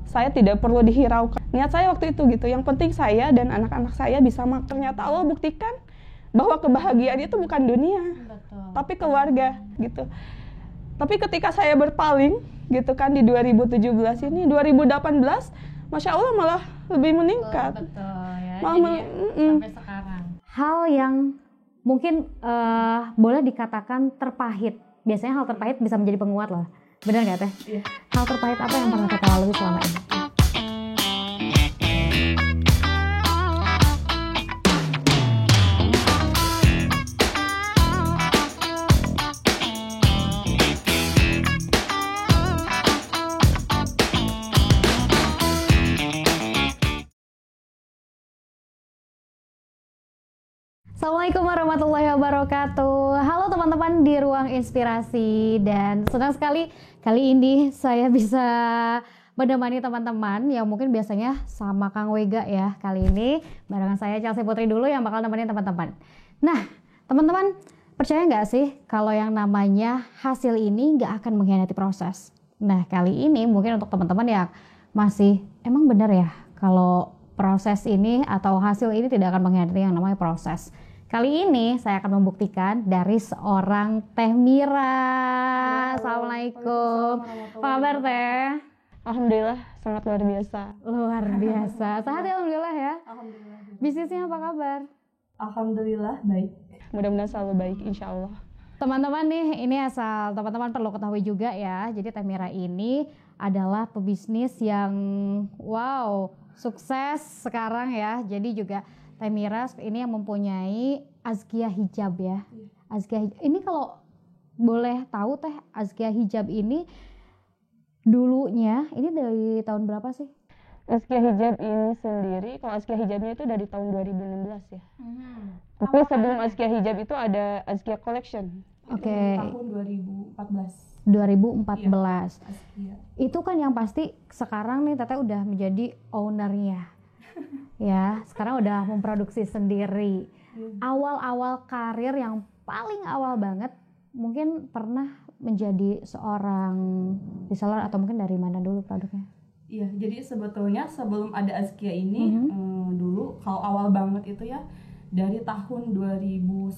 saya tidak perlu dihiraukan. Niat saya waktu itu gitu, yang penting saya dan anak-anak saya bisa makan. Ternyata Allah buktikan bahwa kebahagiaan itu bukan dunia, tapi keluarga gitu. Tapi ketika saya berpaling gitu kan di 2017 ini, 2018 Masya Allah malah lebih meningkat. Betul ya, malah sampai sekarang. Hal yang mungkin boleh dikatakan terpahit. Biasanya hal terpahit bisa menjadi penguat loh. Benar nggak Teh? Iya. Hal terpahit apa yang pernah Teh lalui selama ini? Assalamualaikum warahmatullahi wabarakatuh. Halo teman-teman di Ruang Inspirasi, dan senang sekali kali ini saya bisa menemani teman-teman yang mungkin biasanya sama Kang Wega ya. Kali ini barengan saya Chelsea Putri dulu yang bakal nemenin teman-teman. Nah teman-teman, percaya nggak sih kalau yang namanya hasil ini nggak akan mengkhianati proses? Nah kali ini mungkin untuk teman-teman yang masih emang benar ya kalau proses ini atau hasil ini tidak akan mengkhianati yang namanya proses. Kali ini saya akan membuktikan dari seorang Teh Mira. Assalamualaikum. Apa kabar Teh? Alhamdulillah sangat luar biasa. Luar biasa. Sehat ya alhamdulillah ya. Alhamdulillah. Bisnisnya apa kabar? Alhamdulillah baik. Mudah-mudahan selalu baik insya Allah. Teman-teman nih, ini asal teman-teman perlu ketahui juga ya. Jadi Teh Mira ini adalah pebisnis yang wow, sukses sekarang ya. Jadi juga Teh Mira ini yang mempunyai Azkia Hijab ya. Azkia Hijab. Ini kalau boleh tahu Teh, Azkia Hijab ini dulunya ini dari tahun berapa sih? Azkia Hijab ini sendiri, kalau Azkia Hijabnya itu dari tahun 2016 ya. Tapi sebelum Azkia Hijab itu ada Azkia Collection. Oke. Tahun 2014. 2014. Azkia. Itu kan yang pasti sekarang nih Teteh udah menjadi ownernya. Ya, sekarang udah memproduksi sendiri. Awal-awal karir yang paling awal banget mungkin pernah menjadi seorang reseller atau mungkin dari mana dulu produknya? Iya, jadi sebetulnya sebelum ada Azkia ini dulu kalau awal banget itu ya dari tahun 2010.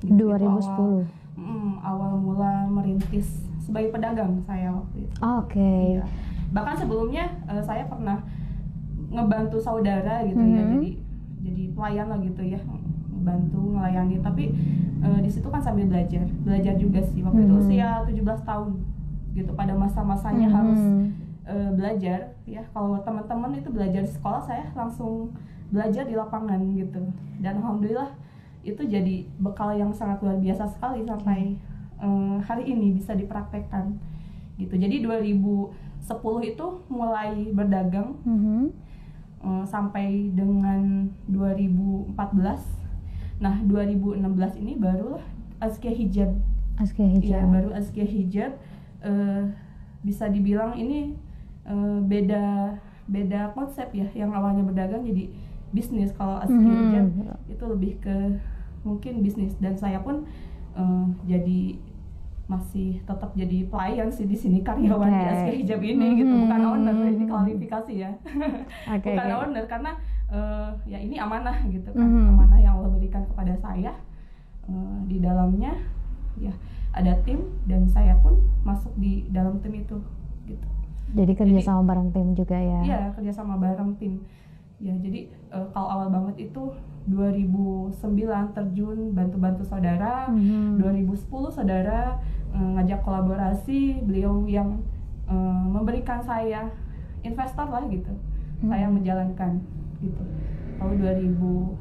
Gitu, 2010. Awal mula merintis sebagai pedagang saya waktu itu. Oke. Iya. Bahkan sebelumnya saya pernah ngebantu saudara gitu ya, jadi pelayan lah gitu ya, bantu ngelayani. Tapi di situ kan sambil belajar juga sih waktu itu usia 17 tahun gitu, pada masa-masanya harus belajar ya. Kalau teman-teman itu belajar di sekolah, saya langsung belajar di lapangan gitu, dan alhamdulillah itu jadi bekal yang sangat luar biasa sekali sampai hari ini bisa dipraktekkan gitu. Jadi 2010 itu mulai berdagang sampai dengan 2014. Nah 2016 ini barulah Azkia Hijab. Azkia Hijab. Ya, baru Azkia Hijab. Bisa dibilang ini beda konsep ya, yang awalnya berdagang jadi bisnis. Kalau Azkia Hijab itu lebih ke mungkin bisnis, dan saya pun jadi masih tetap jadi pelayan sih di sini, karyawan di Azkia Hijab ini gitu, bukan owner. Ini klarifikasi ya. Bukan owner karena ya ini amanah gitu kan, amanah yang Allah berikan kepada saya. Di dalamnya ya ada tim, dan saya pun masuk di dalam tim itu gitu. Jadi kerja sama bareng tim juga ya? Iya, kerja sama bareng tim. Ya, jadi kalau awal banget itu 2009 terjun bantu-bantu saudara, 2010 saudara ngajak kolaborasi, beliau yang memberikan saya investor lah gitu. Saya menjalankan gitu. Tahun 2014.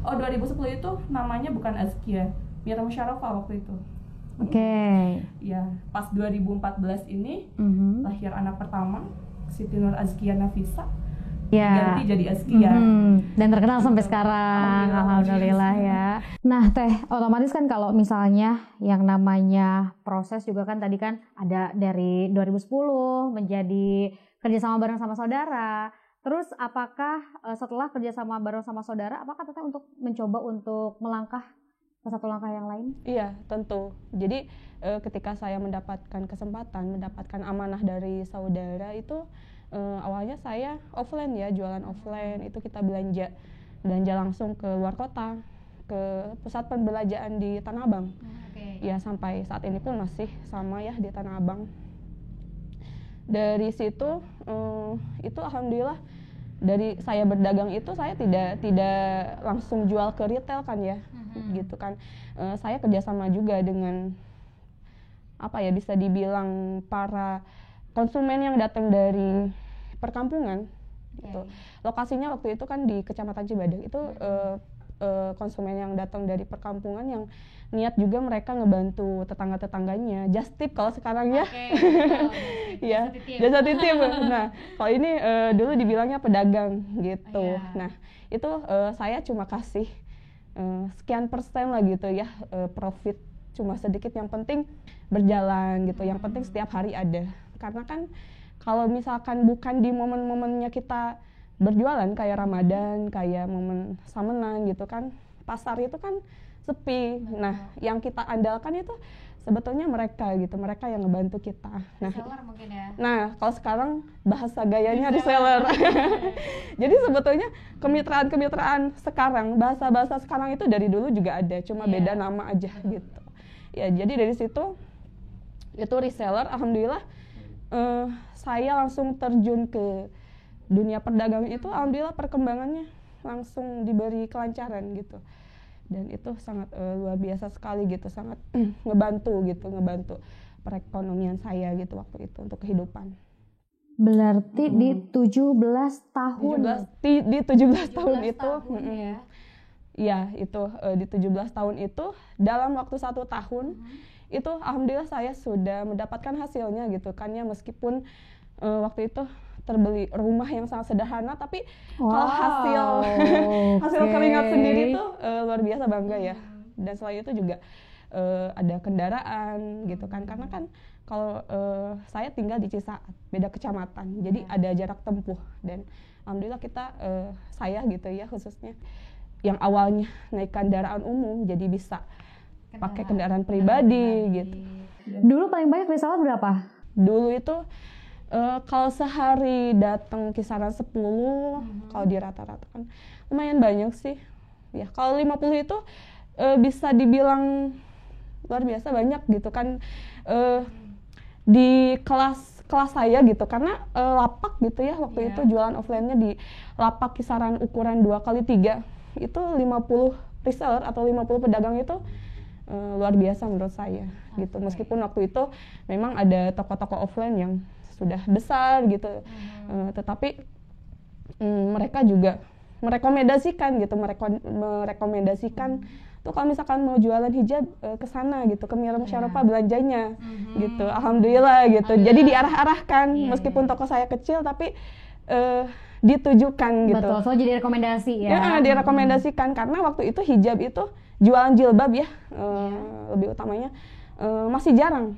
2010 itu namanya bukan Azkia, Mira Musyarofa waktu itu. Oke. Ya, pas 2014 ini lahir anak pertama, Siti Nur Azkia Nafisa. Ya. Ganti jadi Azkia. Dan terkenal sampai sekarang. Alhamdulillah ya. Nah Teh, otomatis kan kalau misalnya yang namanya proses juga kan tadi kan ada dari 2010 menjadi kerjasama bareng sama saudara. Terus apakah setelah kerjasama bareng sama saudara, apakah Teteh untuk mencoba untuk melangkah ke satu langkah yang lain? Iya, tentu. Jadi ketika saya mendapatkan kesempatan, mendapatkan amanah dari saudara itu, awalnya saya offline ya, jualan offline. Itu kita belanja langsung ke luar kota, ke pusat perbelanjaan di Tanah Abang. Ya sampai saat ini pun masih sama ya di Tanah Abang. Dari situ itu alhamdulillah, dari saya berdagang itu saya tidak langsung jual ke retail kan ya, gitu kan. Saya kerjasama juga dengan apa ya, bisa dibilang para konsumen yang datang dari perkampungan gitu. Lokasinya waktu itu kan di Kecamatan Cibadak itu, konsumen yang datang dari perkampungan yang niat juga mereka ngebantu tetangga-tetangganya, just tip kalau sekarang ya. Ya, jasa titip. Nah, kalau ini dulu dibilangnya pedagang gitu. Nah, itu saya cuma kasih sekian persen lah gitu ya, profit cuma sedikit, yang penting berjalan gitu, yang penting setiap hari ada. Karena kan kalau misalkan bukan di momen-momennya kita berjualan kayak Ramadan, kayak momen samenan gitu kan, pasar itu kan sepi. Nah, yang kita andalkan itu sebetulnya mereka gitu, mereka yang ngebantu kita. Nah, Reseller mungkin ya. Nah, kalau sekarang bahasa gayanya reseller. Jadi sebetulnya kemitraan sekarang, bahasa sekarang itu dari dulu juga ada, cuma beda nama aja gitu. Ya, jadi dari situ itu reseller, alhamdulillah saya langsung terjun ke dunia perdagangan itu, alhamdulillah perkembangannya langsung diberi kelancaran gitu. Dan itu sangat luar biasa sekali gitu, sangat ngebantu perekonomian saya gitu waktu itu untuk kehidupan. Berarti di 17 tahun. Di 17 tahun itu. Ya. Ya, itu di 17 tahun itu dalam waktu 1 tahun itu alhamdulillah saya sudah mendapatkan hasilnya gitu kan ya, meskipun waktu itu terbeli rumah yang sangat sederhana, tapi kalau hasil keringat sendiri tuh luar biasa bangga ya. Dan selain itu juga ada kendaraan gitu kan, karena kan kalau saya tinggal di Cisaat, beda kecamatan, jadi ada jarak tempuh. Dan alhamdulillah kita saya gitu ya khususnya yang awalnya naik kendaraan umum jadi bisa pakai kendaraan pribadi gitu. Dulu paling banyak reseller berapa? Dulu itu kalau sehari datang kisaran 10, kalau di rata-ratakan lumayan banyak sih. Ya, kalau 50 itu bisa dibilang luar biasa banyak gitu kan, di kelas saya gitu, karena lapak gitu ya waktu itu jualan offline-nya di lapak kisaran ukuran 2x3 itu 50 reseller atau 50 pedagang itu luar biasa menurut saya gitu. Meskipun waktu itu memang ada toko-toko offline yang sudah besar gitu, tetapi mereka juga merekomendasikan tuh kalau misalkan mau jualan hijab ke sana gitu, ke Mira Musyarofa belanjanya gitu. Alhamdulillah gitu. Jadi diarah-arahkan, meskipun toko saya kecil tapi ditujukan gitu. Betul, so jadi rekomendasi ya. Ya, direkomendasikan karena waktu itu hijab itu jualan jilbab ya, lebih utamanya masih jarang,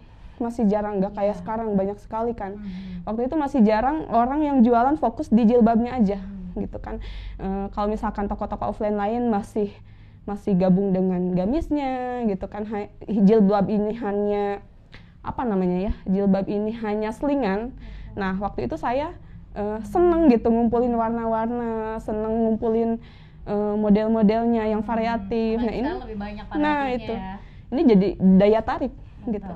nggak kayak sekarang banyak sekali kan. Waktu itu masih jarang orang yang jualan fokus di jilbabnya aja gitu kan. Kalau misalkan toko-toko offline lain masih gabung dengan gamisnya gitu kan. Jilbab ini hanya jilbab ini hanya selingan. Nah, waktu itu saya seneng gitu ngumpulin warna-warna, seneng ngumpulin model-modelnya yang variatif. Nah, ini lebih banyak itu ya. Ini jadi daya tarik gitu.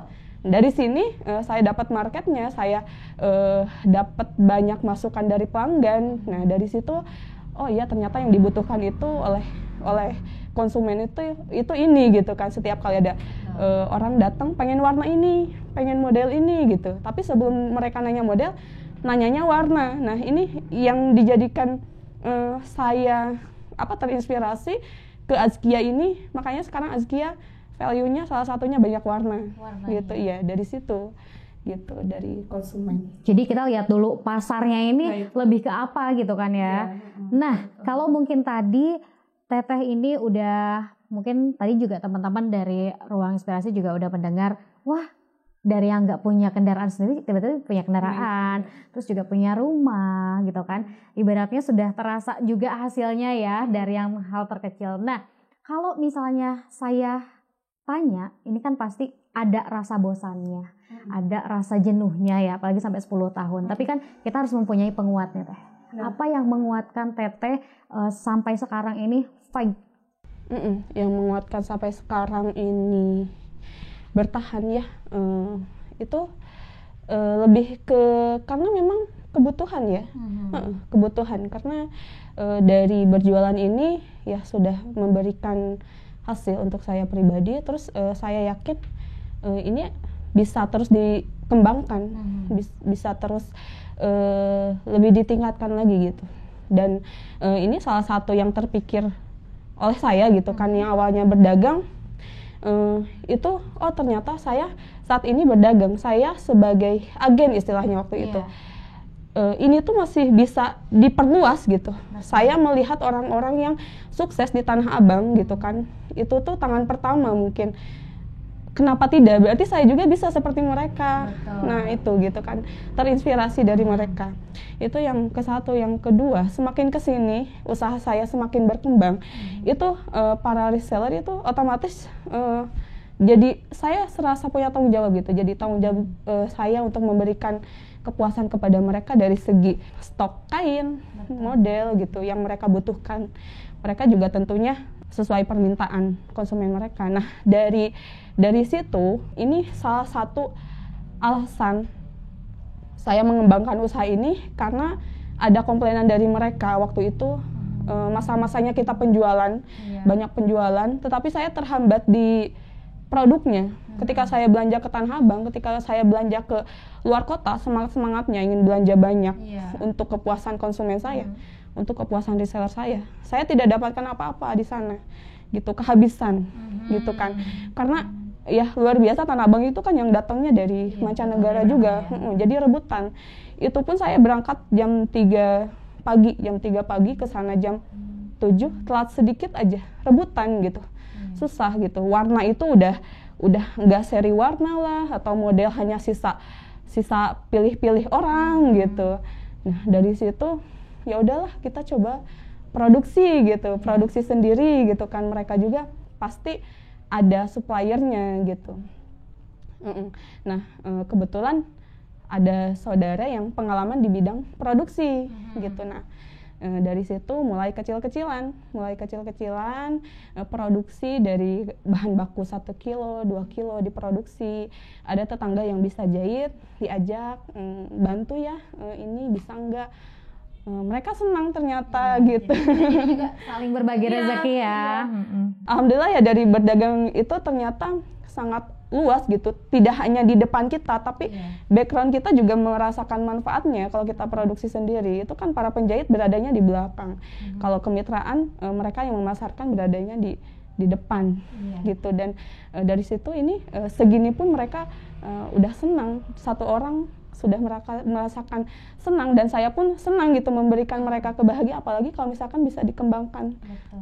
Dari sini saya dapat marketnya, saya dapat banyak masukan dari pelanggan. Nah, dari situ oh iya ternyata yang dibutuhkan itu oleh konsumen itu ini gitu kan. Setiap kali ada orang datang pengen warna ini, pengen model ini gitu. Tapi sebelum mereka nanya model, nanyanya warna. Nah, ini yang dijadikan saya terinspirasi ke Azkia ini. Makanya sekarang Azkia value-nya salah satunya banyak warna gitu. Iya, dari situ gitu, dari konsumen. Jadi kita lihat dulu pasarnya ini lebih ke apa gitu kan ya. Nah, kalau mungkin tadi Teteh ini udah, mungkin tadi juga teman-teman dari Ruang Inspirasi juga udah mendengar, wah dari yang nggak punya kendaraan sendiri tiba-tiba punya kendaraan, terus juga punya rumah gitu kan. Ibaratnya sudah terasa juga hasilnya ya dari yang hal terkecil. Nah, kalau misalnya saya tanya, ini kan pasti ada rasa bosannya, ada rasa jenuhnya ya, apalagi sampai 10 tahun. Tapi kan kita harus mempunyai penguatnya Teh. Apa yang menguatkan Teteh sampai sekarang ini fight? Yang menguatkan sampai sekarang ini bertahan ya, itu lebih ke karena memang kebutuhan ya, kebutuhan karena dari berjualan ini ya sudah memberikan hasil untuk saya pribadi, terus saya yakin ini bisa terus dikembangkan, bisa terus lebih ditingkatkan lagi gitu. Dan ini salah satu yang terpikir oleh saya gitu kan, yang awalnya berdagang itu ternyata saya saat ini berdagang, saya sebagai agen istilahnya waktu itu. Ini tuh masih bisa diperluas gitu. Saya melihat orang-orang yang sukses di Tanah Abang gitu kan, itu tuh tangan pertama mungkin. Kenapa tidak? Berarti saya juga bisa seperti mereka. Betul. Nah itu gitu kan, terinspirasi dari mereka. Itu yang ke satu. Yang kedua, semakin kesini usaha saya semakin berkembang, itu para reseller itu otomatis jadi saya serasa punya tanggung jawab gitu. Jadi tanggung jawab saya untuk memberikan kepuasan kepada mereka dari segi stok kain, model gitu yang mereka butuhkan. Mereka juga tentunya sesuai permintaan konsumen mereka. Nah, dari situ ini salah satu alasan saya mengembangkan usaha ini, karena ada komplainan dari mereka waktu itu masa-masanya kita penjualan, banyak penjualan, tetapi saya terhambat di produknya. Ketika saya belanja ke Tanah Abang, ketika saya belanja ke luar kota, semangat-semangatnya ingin belanja banyak untuk kepuasan konsumen saya, untuk kepuasan reseller saya tidak dapatkan apa-apa di sana gitu, kehabisan gitu kan. Karena ya luar biasa, Tanah Abang itu kan yang datangnya dari mancanegara juga. Jadi rebutan. Itu pun saya berangkat jam 3 pagi ke sana jam 7, telat sedikit aja rebutan gitu. Susah gitu. Warna itu udah nggak seri warna lah, atau model hanya sisa pilih-pilih orang gitu. Nah, dari situ ya udahlah kita coba produksi gitu, produksi sendiri gitu kan. Mereka juga pasti ada suppliernya gitu. Nah, kebetulan ada saudara yang pengalaman di bidang produksi gitu. Nah, dari situ mulai kecil-kecilan, produksi dari bahan baku 1 kilo, 2 kilo diproduksi. Ada tetangga yang bisa jahit, diajak, bantu ya, ini bisa enggak. Mereka senang ternyata gitu. Jadi juga saling berbagi rezeki ya. Alhamdulillah ya, dari berdagang itu ternyata sangat luas gitu. Tidak hanya di depan kita, tapi background kita juga merasakan manfaatnya. Kalau kita produksi sendiri, itu kan para penjahit beradanya di belakang. Kalau kemitraan, mereka yang memasarkan beradanya di depan gitu. Dan dari situ ini segini pun mereka udah senang. Satu orang sudah merasakan senang, dan saya pun senang gitu memberikan mereka kebahagiaan, apalagi kalau misalkan bisa dikembangkan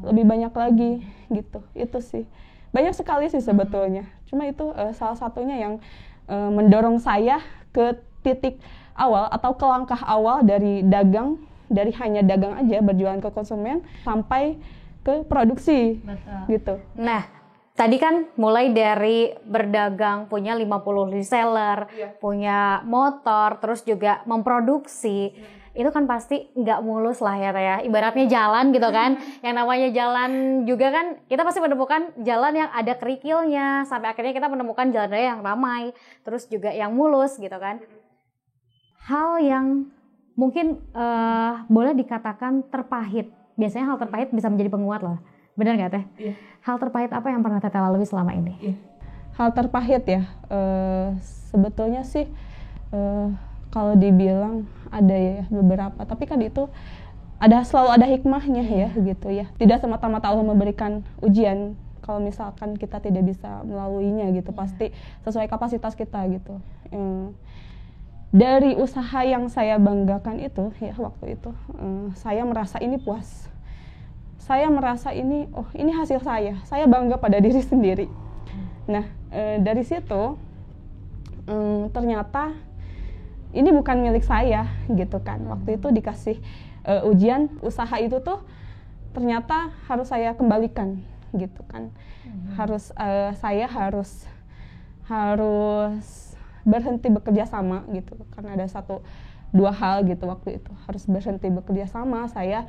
lebih banyak lagi gitu. Itu sih banyak sekali sih sebetulnya, cuma itu salah satunya yang mendorong saya ke titik awal atau ke langkah awal dari dagang, dari hanya dagang aja berjualan ke konsumen sampai ke produksi. Gitu. Nah, tadi kan mulai dari berdagang, punya 50 reseller, punya motor, terus juga memproduksi. Itu kan pasti nggak mulus lah ya Teh ya. Ibaratnya jalan gitu kan. Yang namanya jalan juga kan, kita pasti menemukan jalan yang ada kerikilnya, sampai akhirnya kita menemukan jalan raya yang ramai, terus juga yang mulus gitu kan. Hal yang mungkin boleh dikatakan terpahit. Biasanya hal terpahit bisa menjadi penguat loh. Benar nggak Teh? Hal terpahit apa yang pernah Teteh lalui selama ini? Hal terpahit ya, sebetulnya sih kalau dibilang ada ya beberapa, tapi kan itu selalu ada hikmahnya ya gitu ya. Tidak semata-mata Allah memberikan ujian kalau misalkan kita tidak bisa melaluinya gitu, pasti sesuai kapasitas kita gitu. Dari usaha yang saya banggakan itu ya waktu itu, saya merasa ini puas. Saya merasa ini hasil saya bangga pada diri sendiri. Nah, dari situ ternyata ini bukan milik saya gitu kan. Waktu itu dikasih ujian, usaha itu tuh ternyata harus saya kembalikan gitu kan. Saya harus harus berhenti bekerja sama gitu, karena ada dua hal gitu waktu itu, harus berhenti bekerja sama. Saya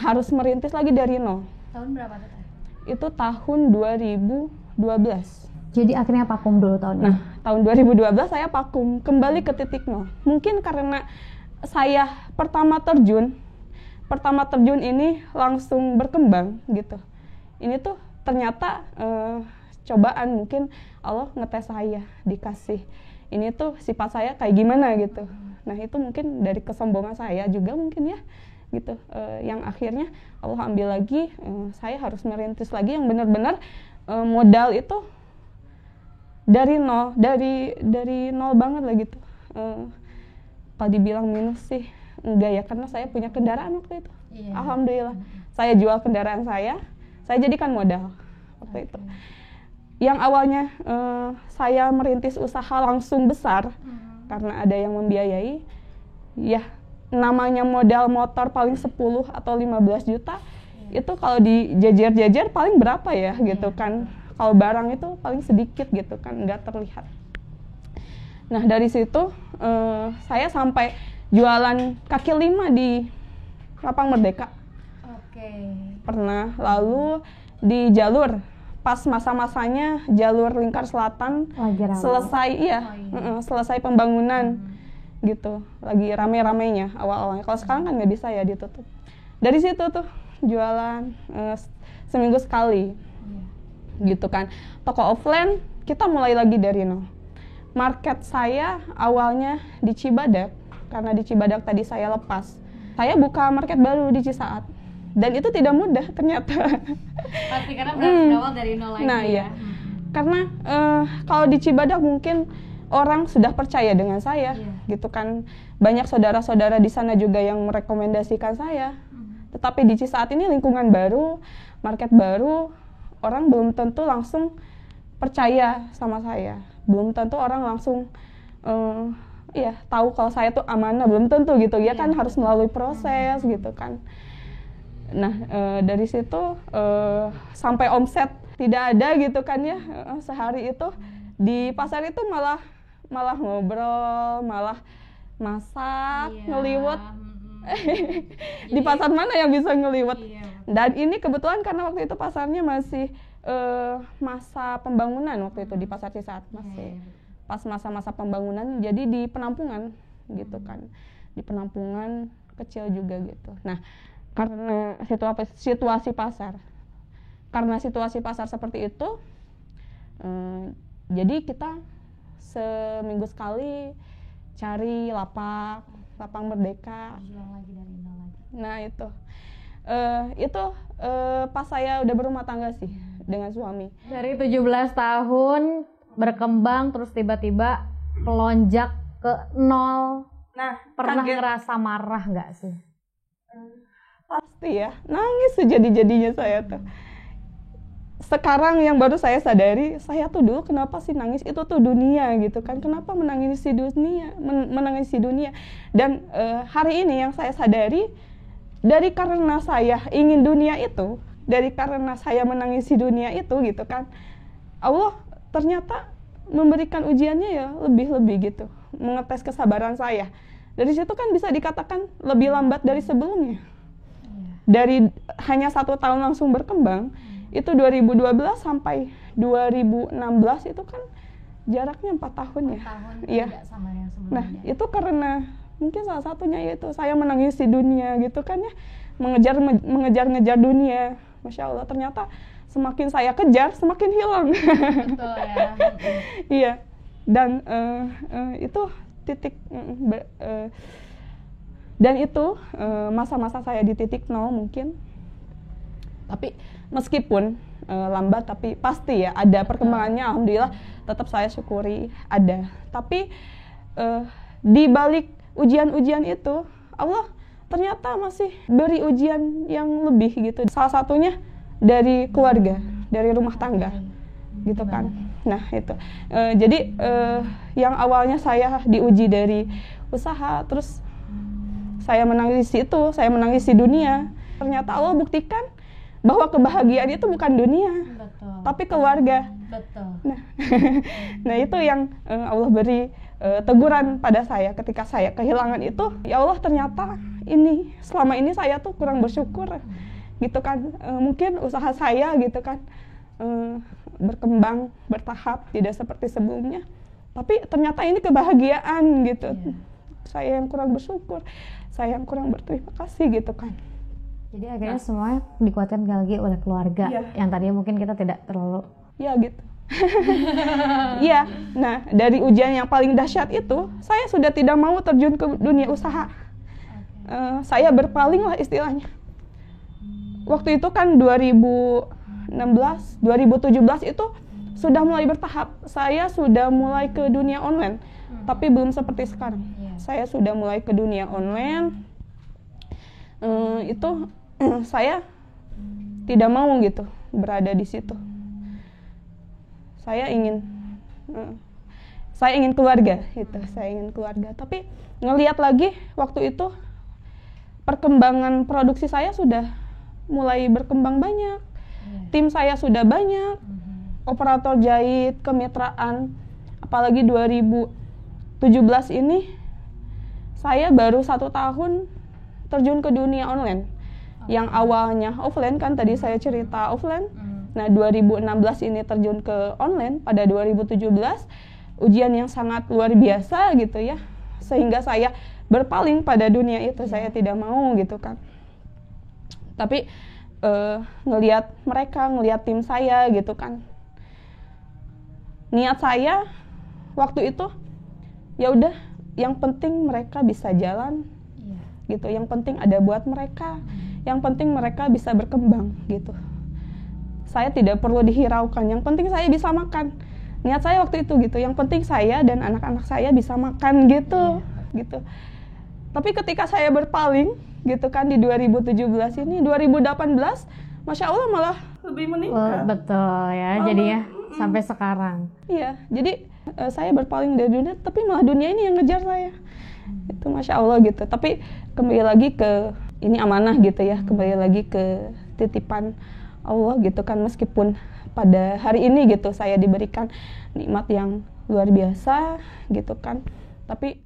harus merintis lagi dari nol. Tahun berapa tuh? Itu tahun 2012. Jadi akhirnya vakum dulu tahun ini? Nah, tahun 2012 saya vakum, kembali ke titik nol. Mungkin karena saya pertama terjun ini langsung berkembang gitu. Ini tuh ternyata cobaan, mungkin Allah ngetes saya, dikasih ini tuh sifat saya kayak gimana gitu. Nah itu mungkin dari kesombongan saya juga mungkin ya gitu, yang akhirnya Allah ambil lagi, saya harus merintis lagi yang benar-benar modal itu dari nol, dari nol banget lah gitu. Kalau dibilang minus sih enggak ya, karena saya punya kendaraan waktu itu. Iya. Alhamdulillah saya jual kendaraan saya jadikan modal waktu itu. Yang awalnya saya merintis usaha langsung besar karena ada yang membiayai, ya namanya modal motor paling 10 atau 15 juta, itu kalau dijajar-jajar paling berapa ya gitu kan. Kalau barang itu paling sedikit gitu kan, nggak terlihat. Nah dari situ saya sampai jualan kaki lima di Lapang Merdeka. Pernah, lalu di jalur pas masa-masanya jalur Lingkar Selatan selesai selesai pembangunan gitu, lagi rame-ramenya awal-awalnya. Kalau sekarang kan nggak bisa ya, ditutup. Dari situ tuh jualan seminggu sekali gitu kan. Toko offline kita mulai lagi dari nol. Market saya awalnya di Cibadak, karena di Cibadak tadi saya lepas. Saya buka market baru di Cisaat. Dan itu tidak mudah ternyata. Pasti karena berawal dari nol lagi. Nah iya, karena kalau di Cibadak mungkin orang sudah percaya dengan saya, gitu kan. Banyak saudara-saudara di sana juga yang merekomendasikan saya. Tetapi di Cisaat ini lingkungan baru, market baru, orang belum tentu langsung percaya sama saya. Belum tentu orang langsung tahu kalau saya tuh amanah, belum tentu gitu. Ya kan harus melalui proses gitu kan. Nah dari situ sampai omset tidak ada gitu kan ya, sehari itu di pasar itu malah ngobrol, malah masak, ngeliwet. Di pasar mana yang bisa ngeliwet? Dan ini kebetulan karena waktu itu pasarnya masih masa pembangunan, waktu itu di Pasar Cisaat masih pas masa-masa pembangunan, jadi di penampungan gitu kan, di penampungan kecil juga gitu. Nah karena situasi pasar seperti itu, jadi kita seminggu sekali cari lapang Merdeka. Nah itu pas saya udah berumah tangga sih dengan suami. Dari 17 tahun berkembang terus tiba-tiba melonjak ke nol. Nah, pernah ngerasa marah nggak sih? Pasti ya, nangis sejadi-jadinya saya tuh. Sekarang yang baru saya sadari, saya tuh dulu kenapa sih nangis, itu tuh dunia gitu kan. Kenapa menangisi dunia? Dan hari ini yang saya sadari, dari karena saya ingin dunia itu, dari karena saya menangisi dunia itu gitu kan, Allah ternyata memberikan ujiannya ya lebih-lebih gitu, mengetes kesabaran saya. Dari situ kan bisa dikatakan lebih lambat dari sebelumnya. Dari hanya 1 tahun langsung berkembang, itu 2012 sampai 2016 itu kan jaraknya 4 tahun ya. 4 tahun iya. Tidak sama yang sebelumnya. Nah itu karena mungkin salah satunya yaitu saya menangisi dunia gitu kan ya, mengejar dunia. Masya Allah, ternyata semakin saya kejar semakin hilang. Betul ya. Iya, dan itu titik dan itu masa-masa saya di titik nol mungkin. Tapi meskipun lambat, tapi pasti ya ada perkembangannya. Alhamdulillah, tetap saya syukuri ada. Tapi di balik ujian-ujian itu, Allah ternyata masih beri ujian yang lebih gitu. Salah satunya dari keluarga, dari rumah tangga, gitu kan. Nah itu, jadi yang awalnya saya diuji dari usaha, terus saya menangisi itu, saya menangisi dunia. Ternyata Allah buktikan bahwa kebahagiaan itu bukan dunia, tapi keluarga. Nah, nah itu yang Allah beri teguran pada saya ketika saya kehilangan itu. Ya Allah, ternyata ini selama ini saya tuh kurang bersyukur gitu kan. Mungkin usaha saya gitu kan berkembang bertahap tidak seperti sebelumnya, tapi ternyata ini kebahagiaan gitu. Saya yang kurang bersyukur, saya yang kurang berterima kasih gitu kan. Jadi akhirnya semua dikuatkan lagi oleh keluarga yang tadinya mungkin kita tidak terlalu gitu. Iya, nah dari ujian yang paling dahsyat itu, saya sudah tidak mau terjun ke dunia usaha. Saya berpaling lah istilahnya. Waktu itu kan 2016, 2017 itu sudah mulai bertahap. Saya sudah mulai ke dunia online, tapi belum seperti sekarang. Saya sudah mulai ke dunia online. Itu saya tidak mau gitu berada di situ. Saya ingin keluarga gitu, saya ingin keluarga. Tapi ngelihat lagi waktu itu perkembangan produksi saya sudah mulai berkembang banyak, tim saya sudah banyak, operator jahit, kemitraan, apalagi 2017 ini saya baru 1 tahun terjun ke dunia online. Yang awalnya offline kan tadi saya cerita offline. Nah, 2016 ini terjun ke online pada 2017, ujian yang sangat luar biasa gitu ya. Sehingga saya berpaling pada dunia itu, saya tidak mau gitu kan. Tapi ngelihat mereka, ngelihat tim saya gitu kan. Niat saya waktu itu ya udah, yang penting mereka bisa jalan. Gitu. Yang penting ada buat mereka. Yang penting mereka bisa berkembang gitu. Saya tidak perlu dihiraukan, yang penting saya bisa makan. Niat saya waktu itu gitu, yang penting saya dan anak-anak saya bisa makan gitu. Gitu. Tapi ketika saya berpaling gitu kan di 2017 ini, 2018 Masya Allah malah lebih meningkat. Betul ya, jadinya sampai sekarang. Iya, jadi saya berpaling dari dunia, tapi malah dunia ini yang ngejar saya. Itu Masya Allah gitu. Tapi kembali lagi ke ini amanah gitu ya, kembali lagi ke titipan Allah gitu kan. Meskipun pada hari ini gitu saya diberikan nikmat yang luar biasa gitu kan, tapi